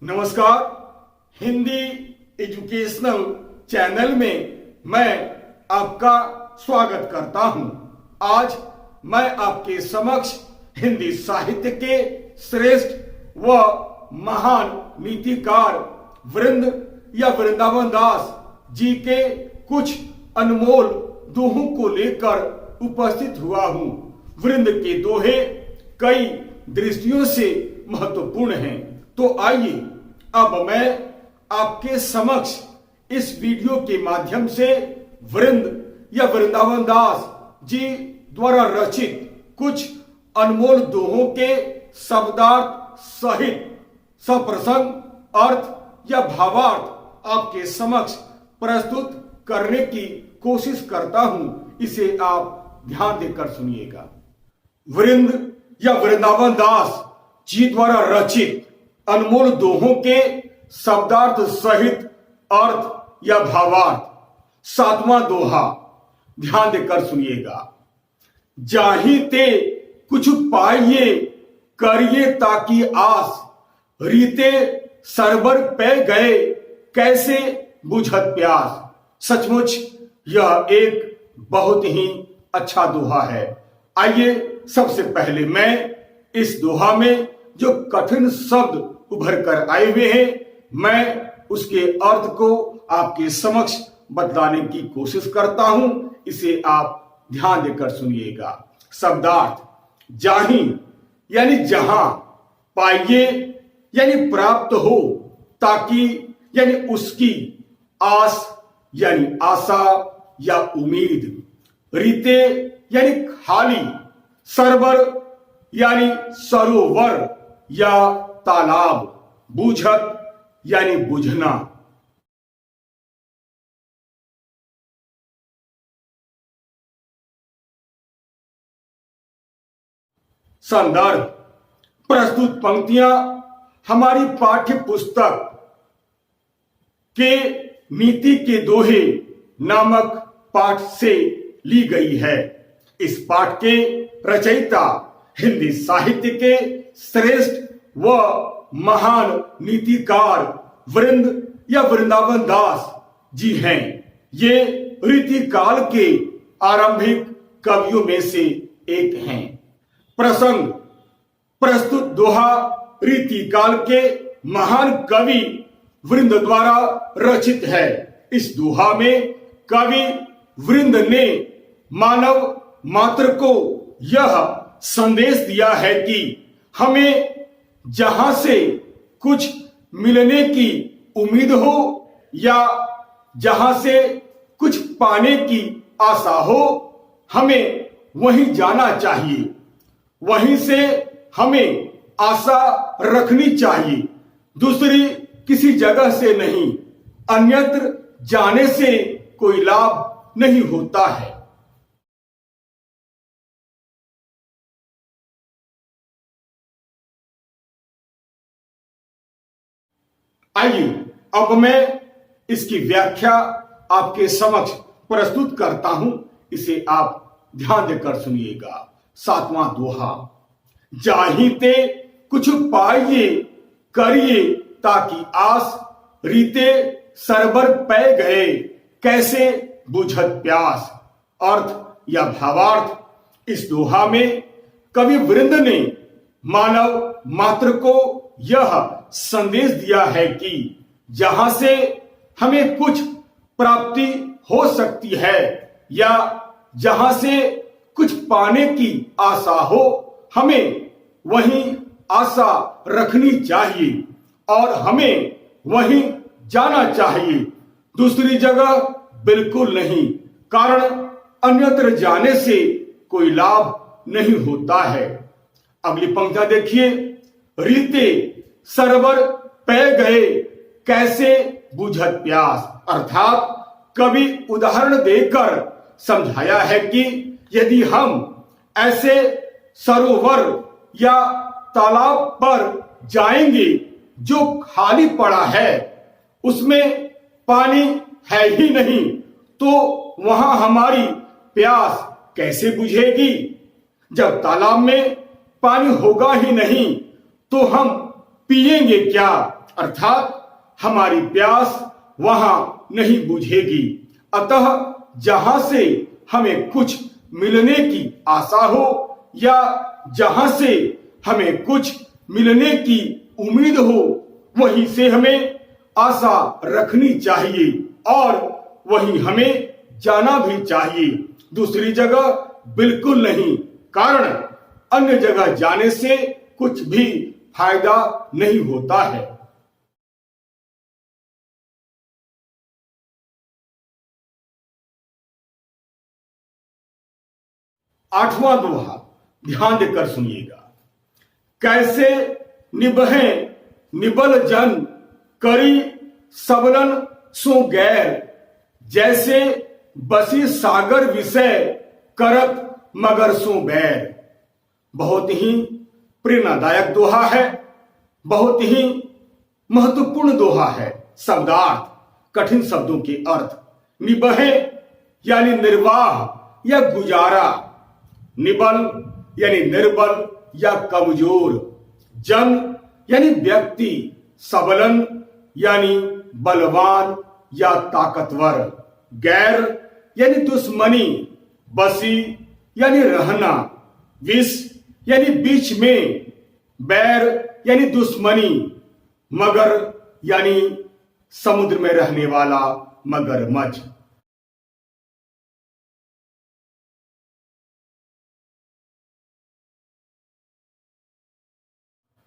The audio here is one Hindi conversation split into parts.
नमस्कार। हिंदी एजुकेशनल चैनल में मैं आपका स्वागत करता हूं। आज मैं आपके समक्ष हिंदी साहित्य के श्रेष्ठ व महान नीतिकार वृंद या वृंदावन दास जी के कुछ अनमोल दोहों को लेकर उपस्थित हुआ हूं। वृंद के दोहे कई दृष्टियों से महत्वपूर्ण हैं। तो आइए अब मैं आपके समक्ष इस वीडियो के माध्यम से वृंद या वृंदावन दास जी द्वारा रचित कुछ अनमोल दोहों के शब्दार्थ सहित सप्रसंग अर्थ या भावार्थ आपके समक्ष प्रस्तुत करने की कोशिश करता हूं। इसे आप ध्यान देकर सुनिएगा। वृंद या वृंदावन दास जी द्वारा रचित अनमोल दोहों के शब्दार्थ सहित अर्थ या भावार्थ। सातवां दोहा ध्यान देकर सुनिएगा। जाहि ते कुछ पाइये करिए ताकि आस, रीते सरबर पे गए कैसे बुझत प्यास। सचमुच यह एक बहुत ही अच्छा दोहा है। आइए सबसे पहले मैं इस दोहा में जो कठिन शब्द उभर कर आए हुए हैं, मैं उसके अर्थ को आपके समक्ष बतलाने की कोशिश करता हूं। इसे आप ध्यान देकर सुनिएगा। शब्दार्थ जाहि यानी जहां, पाइये यानी प्राप्त हो, ताकि यानी उसकी, आस यानी आशा या उम्मीद, रीते यानी खाली, सरबर यानी सरोवर या तालाब, बूझत यानी बुझना। संदर्भ प्रस्तुत पंक्तियां हमारी पाठ्य पुस्तक के नीति के दोहे नामक पाठ से ली गई है। इस पाठ के रचयिता हिंदी साहित्य के श्रेष्ठ व महान नीतिकार वृंद या वृंदावन दास जी हैं। ये रीतिकाल के आरंभिक कवियों में से एक हैं। प्रसंग प्रस्तुत दोहा रीतिकाल के महान कवि वृंद द्वारा रचित है। इस दोहा में कवि वृंद ने मानव मात्र को यह संदेश दिया है कि हमें जहां से कुछ मिलने की उम्मीद हो या जहां से कुछ पाने की आशा हो, हमें वहीं जाना चाहिए, वहीं से हमें आशा रखनी चाहिए, दूसरी किसी जगह से नहीं। अन्यत्र जाने से कोई लाभ नहीं होता है। आइए अब मैं इसकी व्याख्या आपके समक्ष प्रस्तुत करता हूं। इसे आप ध्यान देकर सुनिएगा। सातवां दोहा जाहि ते कुछ पाइये करिए ताकि आस, रीते सरबर पै गए कैसे बुझत प्यास। अर्थ या भावार्थ इस दोहा में कवि वृंद ने मानव मात्र को यह संदेश दिया है कि जहां से हमें कुछ प्राप्ति हो सकती है या जहां से कुछ पाने की आशा हो, हमें वहीं आशा रखनी चाहिए और हमें वहीं जाना चाहिए, दूसरी जगह बिल्कुल नहीं। कारण अन्यत्र जाने से कोई लाभ नहीं होता है। अगली पंक्तियां देखिए। रीते सरवर पै गए कैसे बुझत प्यास। अर्थात कवि उदाहरण देकर समझाया है कि यदि हम ऐसे सरोवर या तालाब पर जाएंगे जो खाली पड़ा है, उसमें पानी है ही नहीं, तो वहां हमारी प्यास कैसे बुझेगी। जब तालाब में पानी होगा ही नहीं तो हम पिएंगे क्या। अर्थात हमारी प्यास वहां नहीं बुझेगी। अतः जहां से हमें कुछ मिलने की आशा हो या जहां से हमें कुछ मिलने की उम्मीद हो, वहीं से हमें आशा रखनी चाहिए और वहीं हमें जाना भी चाहिए। दूसरी जगह बिल्कुल नहीं, कारण अन्य जगह जाने से कुछ भी फायदा नहीं होता है। 8वां दोहा ध्यान देकर सुनिएगा। कैसे निबहें निबल जन, करी सबलन सो गैर, जैसे बसी सागर विषय, करत मगर सो बैर। बहुत ही प्रेरणादायक दोहा है, बहुत ही महत्वपूर्ण दोहा है। शब्दार्थ, कठिन शब्दों के अर्थ। निबहे यानी निर्वाह या गुजारा, निबल यानी निर्बल या कमजोर, जन यानी व्यक्ति, सबलन यानी बलवान या ताकतवर, गैर यानी दुश्मनी, बसी यानी रहना, विष यानी बीच में, बैर यानी दुश्मनी, मगर यानी समुद्र में रहने वाला मगरमच्छ।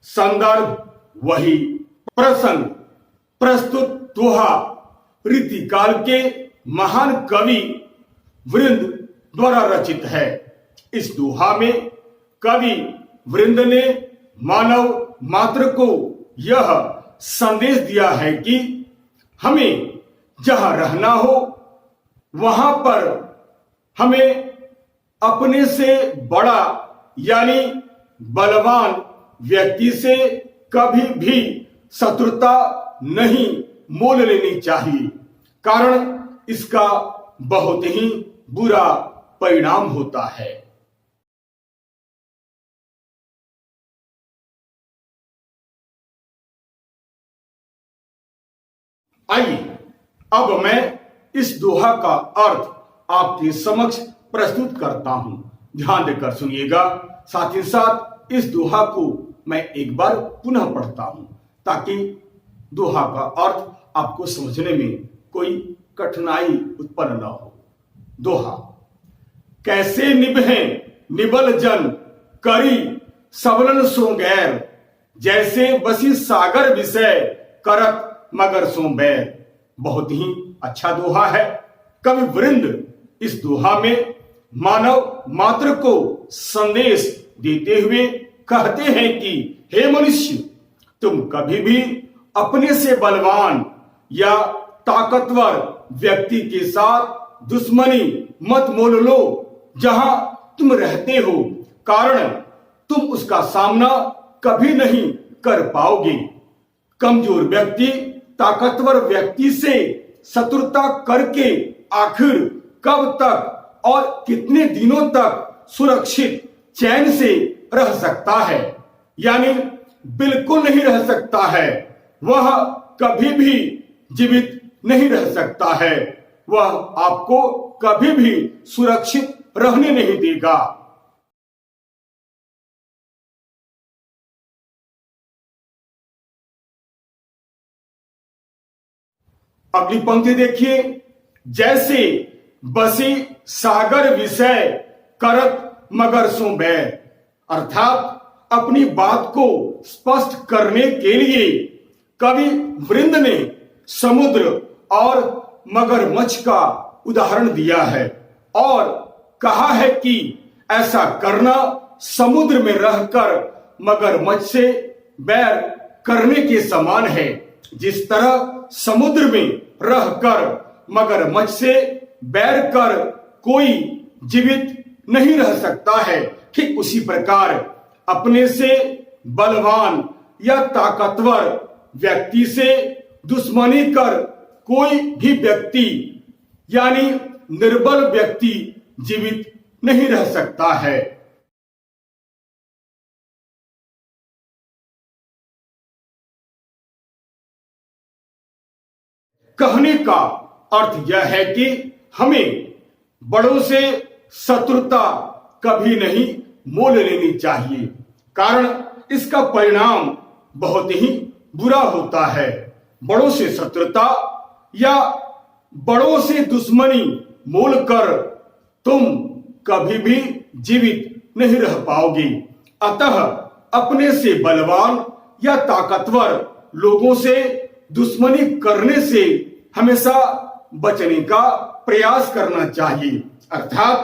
संदर्भ वही प्रसंग। प्रस्तुत दोहा रीतिकाल के महान कवि वृंद द्वारा रचित है। इस दोहा में कवि वृंद ने मानव मात्र को यह संदेश दिया है कि हमें जहां रहना हो वहां पर हमें अपने से बड़ा यानी बलवान व्यक्ति से कभी भी शत्रुता नहीं मोल लेनी चाहिए, कारण इसका बहुत ही बुरा परिणाम होता है। आइए अब मैं इस दोहा का अर्थ आपके समक्ष प्रस्तुत करता हूं। ध्यान देकर सुनिएगा। साथ ही साथ इस दोहा को मैं एक बार पुनः पढ़ता हूं ताकि दोहा का अर्थ आपको समझने में कोई कठिनाई उत्पन्न न हो। दोहा। कैसे निभें निबल जन, करी सबलन सो गैर, जैसे बसी सागर विषय, करत मगर सो बैर। बहुत ही अच्छा दोहा है। कवि वृंद इस दोहा में मानव मात्र को संदेश देते हुए कहते हैं कि हे मनुष्य, तुम कभी भी अपने से बलवान या ताकतवर व्यक्ति के साथ दुश्मनी मत मोल लो जहां तुम रहते हो, कारण तुम उसका सामना कभी नहीं कर पाओगे। कमजोर व्यक्ति ताकतवर व्यक्ति से शत्रुता करके आखिर कब तक और कितने दिनों तक सुरक्षित चैन से रह सकता है? यानी बिल्कुल नहीं रह सकता है। वह कभी भी जीवित नहीं रह सकता है। वह आपको कभी भी सुरक्षित रहने नहीं देगा। अगली पंक्ति देखिए। जैसे बसी सागर विषय, करत मगर सो बैर। अर्थात अपनी बात को स्पष्ट करने के लिए कवि वृंद ने समुद्र और मगरमच्छ का उदाहरण दिया है और कहा है कि ऐसा करना समुद्र में रहकर मगरमच्छ से बैर करने के समान है। जिस तरह समुद्र में रहकर मगरमच्छ से बैर कर कोई जीवित नहीं रह सकता है, ठीक उसी प्रकार अपने से बलवान या ताकतवर व्यक्ति से दुश्मनी कर कोई भी व्यक्ति यानी निर्बल व्यक्ति जीवित नहीं रह सकता है। कहने का अर्थ यह है कि हमें बड़ों से शत्रुता कभी नहीं मोल लेनी चाहिए, कारण इसका परिणाम बहुत ही बुरा होता है। बड़ों से शत्रुता या बड़ों से दुश्मनी मोल कर तुम कभी भी जीवित नहीं रह पाओगे। अतः अपने से बलवान या ताकतवर लोगों से दुश्मनी करने से हमेशा बचने का प्रयास करना चाहिए। अर्थात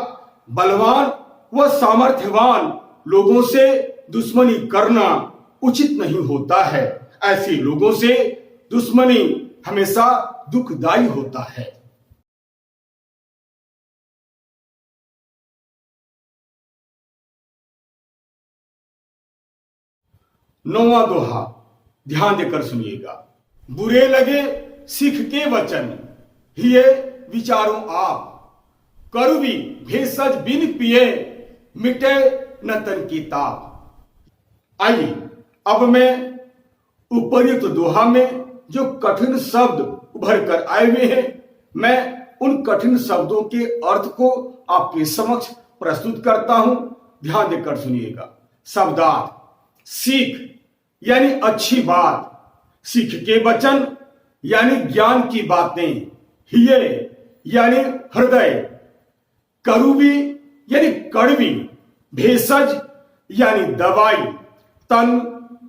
बलवान व सामर्थ्यवान लोगों से दुश्मनी करना उचित नहीं होता है। ऐसे लोगों से दुश्मनी हमेशा दुखदायी होता है। 9वां दोहा ध्यान देकर सुनिएगा। बुरे लगे सिख के वचन, हिये विचारों आप, करुवी भेषज बिन पिए, मिटे न तन की ताप। आइए अब मैं उपर्युक्त दोहा में जो कठिन शब्द उभर कर आए हुए हैं, मैं उन कठिन शब्दों के अर्थ को आपके समक्ष प्रस्तुत करता हूं। ध्यान देकर सुनिएगा। शब्दार्थ: सीख यानी अच्छी बात, सीख के वचन यानी ज्ञान की बातें, हिये यानी हृदय, करुवी यानी कड़वी, भेषज यानी दवाई, तन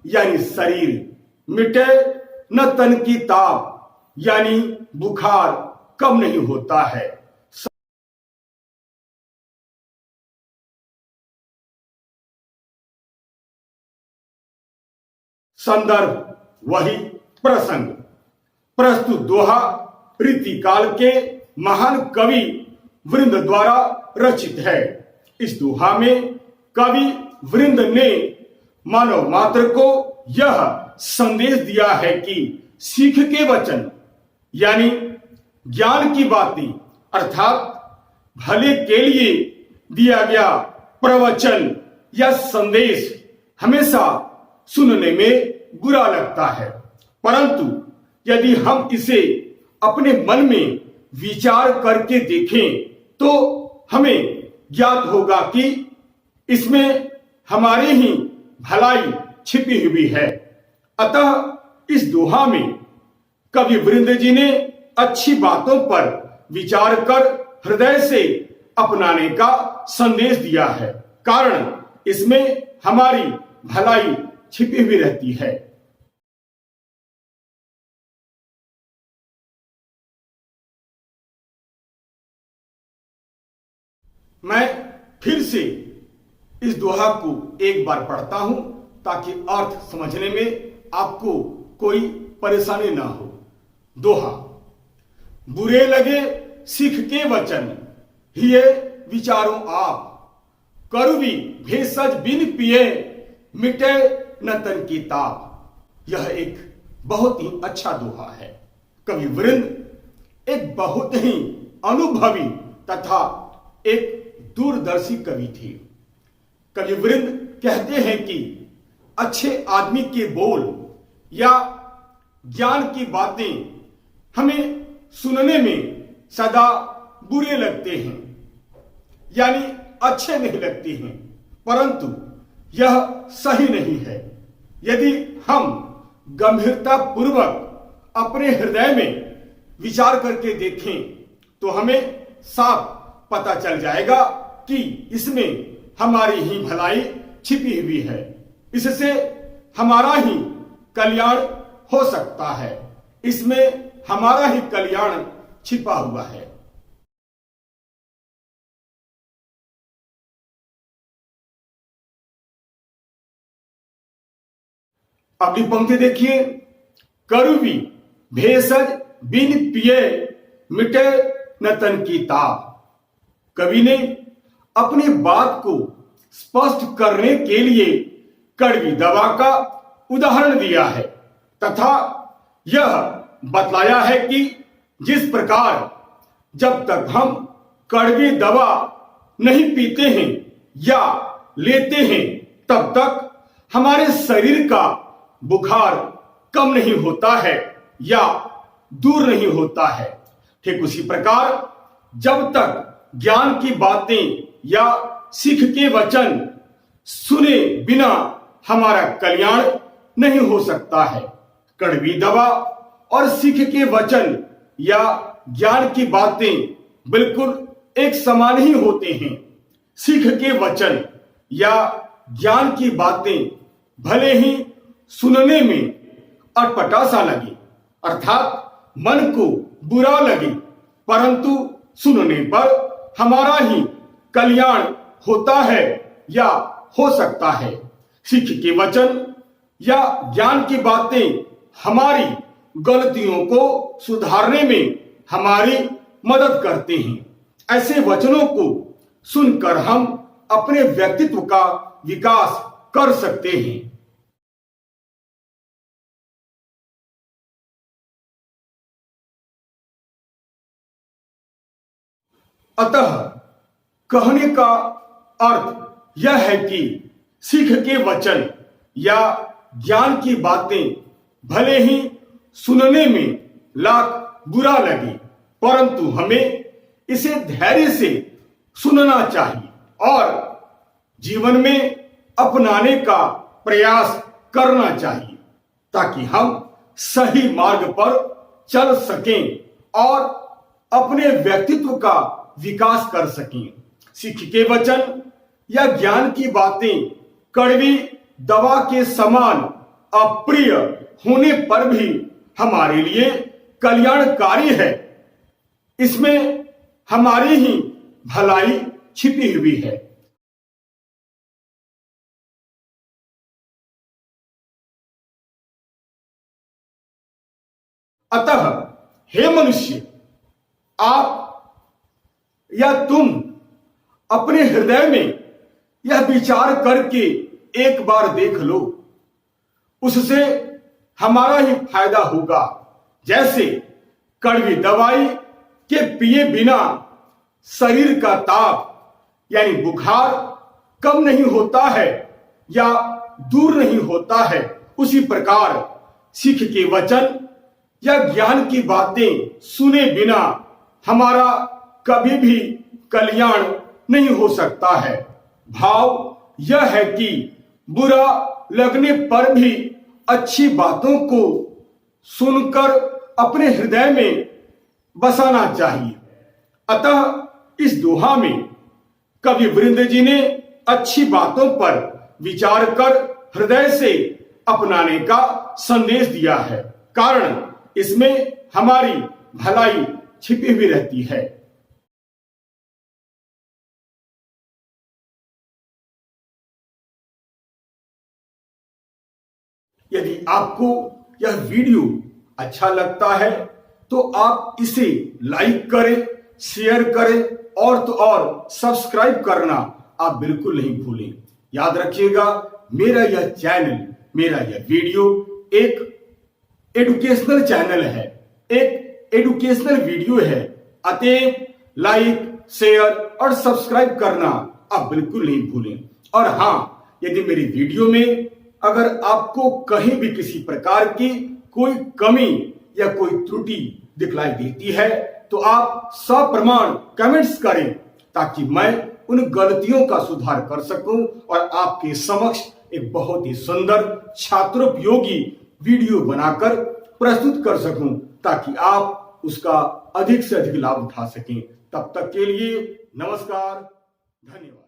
यानी शरीर, मिटे न तन की ताप यानी बुखार कम नहीं होता है। संदर्भ वही प्रसंग। प्रस्तुत दोहा रीतिकाल के महान कवि वृंद द्वारा रचित है। इस दोहा में कवि वृंद ने मानव मात्र को यह संदेश दिया है कि सीख के वचन यानी ज्ञान की बातें अर्थात भले के लिए दिया गया प्रवचन या संदेश हमेशा सुनने में बुरा लगता है, परंतु यदि हम इसे अपने मन में विचार करके देखें तो हमें ज्ञात होगा कि इसमें हमारी ही भलाई छिपी हुई है। अतः इस दोहा में कवि वृंद जी ने अच्छी बातों पर विचार कर हृदय से अपनाने का संदेश दिया है, कारण इसमें हमारी भलाई छिपी हुई रहती है। मैं फिर से इस दोहा को एक बार पढ़ता हूं ताकि अर्थ समझने में आपको कोई परेशानी ना हो। दोहा: बुरे लगे सिख के वचन, हिये विचारों आप, करुवी भेषज बिन पिए, मिटे न तन की ताप। यह एक बहुत ही अच्छा दोहा है। कवि वृंद एक बहुत ही अनुभवी तथा एक दूरदर्शी कवि थे। कवि वृंद कहते हैं कि अच्छे आदमी के बोल या ज्ञान की बातें हमें सुनने में सदा बुरे लगते हैं, यानी अच्छे नहीं लगते हैं, परंतु यह सही नहीं है। यदि हम गंभीरता पूर्वक अपने हृदय में विचार करके देखें तो हमें साफ पता चल जाएगा कि इसमें हमारी ही भलाई छिपी हुई है। इससे हमारा ही कल्याण हो सकता है। इसमें हमारा ही कल्याण छिपा हुआ है। अगली पंक्ति देखिए। करुवी भेषज बिन पिए, मिटे न तन की ताप। कवि ने अपनी बात को स्पष्ट करने के लिए कड़वी दवा का उदाहरण दिया है तथा यह बतलाया है कि जिस प्रकार जब तक हम कड़वी दवा नहीं पीते हैं या लेते हैं तब तक हमारे शरीर का बुखार कम नहीं होता है या दूर नहीं होता है। ठीक उसी प्रकार जब तक ज्ञान की बातें या सीख के वचन सुने बिना हमारा कल्याण नहीं हो सकता है। कड़वी दवा और सीख के वचन या ज्ञान की बातें बिल्कुल एक समान ही होते हैं। सीख के वचन या ज्ञान की बातें भले ही सुनने में अटपटा सा लगे, अर्थात मन को बुरा लगे, परंतु सुनने पर हमारा ही कल्याण होता है या हो सकता है। सीख के वचन या ज्ञान की बातें हमारी गलतियों को सुधारने में हमारी मदद करते हैं। ऐसे वचनों को सुनकर हम अपने व्यक्तित्व का विकास कर सकते हैं। अतः कहने का अर्थ यह है कि सीख के वचन या ज्ञान की बातें भले ही सुनने में लाख बुरा लगे, परंतु हमें इसे धैर्य से सुनना चाहिए और जीवन में अपनाने का प्रयास करना चाहिए, ताकि हम सही मार्ग पर चल सकें और अपने व्यक्तित्व का विकास कर सकें। सीख के वचन या ज्ञान की बातें कड़वी दवा के समान अप्रिय होने पर भी हमारे लिए कल्याणकारी है। इसमें हमारी ही भलाई छिपी हुई है। अतः हे मनुष्य, आप या तुम अपने हृदय में यह विचार करके एक बार देख लो, उससे हमारा ही फायदा होगा। जैसे कड़वी दवाई के पिए बिना शरीर का ताप यानी बुखार कम नहीं होता है या दूर नहीं होता है, उसी प्रकार सीख के वचन या ज्ञान की बातें सुने बिना हमारा कभी भी कल्याण नहीं हो सकता है। भाव यह है कि बुरा लगने पर भी अच्छी बातों को सुनकर अपने हृदय में बसाना चाहिए। अतः इस दोहा में कवि वृंद जी ने अच्छी बातों पर विचार कर हृदय से अपनाने का संदेश दिया है, कारण इसमें हमारी भलाई छिपी हुई रहती है। यदि आपको यह वीडियो अच्छा लगता है तो आप इसे लाइक करें, शेयर करें और तो और सब्सक्राइब करना आप बिल्कुल नहीं भूलें। याद रखिएगा, मेरा यह चैनल, मेरा यह वीडियो एक एजुकेशनल चैनल है, एक एजुकेशनल वीडियो है। अतएव लाइक, शेयर और सब्सक्राइब करना आप बिल्कुल नहीं भूलें। और हाँ, यदि मेरी वीडियो में अगर आपको कहीं भी किसी प्रकार की कोई कमी या कोई त्रुटि दिखलाई देती है तो आप सप्रमाण कमेंट्स करें, ताकि मैं उन गलतियों का सुधार कर सकूं और आपके समक्ष एक बहुत ही सुंदर छात्रोपयोगी वीडियो बनाकर प्रस्तुत कर सकूं, ताकि आप उसका अधिक से अधिक लाभ उठा सकें। तब तक के लिए नमस्कार, धन्यवाद।